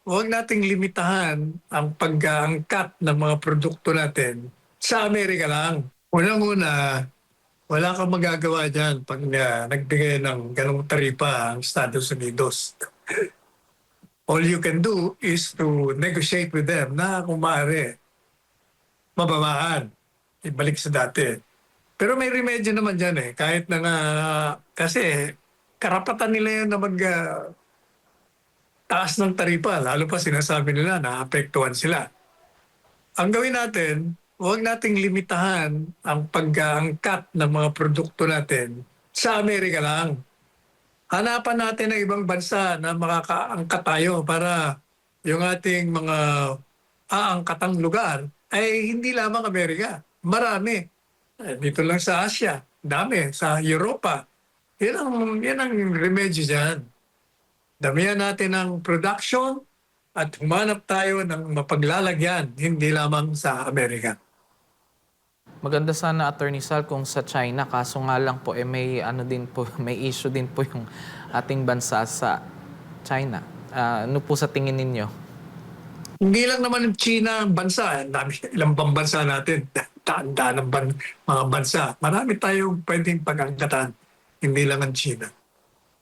huwag nating limitahan ang pag-aangkat ng mga produkto natin sa Amerika lang. Unang-una, wala kang magagawa dyan pag nagbigay ng ganong taripa ang Estados Unidos. All you can do is to negotiate with them na kung maaari, mababaan, ibalik sa dati. Pero may remedyo naman dyan eh, kahit na nga, kasi karapatan nila yan na taas ng taripa, lalo pa sinasabi nila na apektuhan sila. Ang gawin natin, huwag nating limitahan ang pag-aangkat ng mga produkto natin sa Amerika lang. Hanapan natin ng ibang bansa na makakaangkat tayo para yung ating mga aangkatang lugar ay hindi lamang Amerika. Marami. Dito lang sa Asia, dami. Sa Europa. Yan ang remedyo dyan. Damihan natin ang production at humanap tayo ng mapaglalagyan, hindi lamang sa Amerika. Maganda sana, Attorney Sal, kung sa China, kaso nga lang po, may, din po, may issue din po yung ating bansa sa China. Ano po sa tingin ninyo? Hindi lang naman ang China ang bansa. Ilang bang bansa natin? Daan-daan ng mga bansa. Marami tayong pwedeng pag-angkatan. Hindi lang ang China.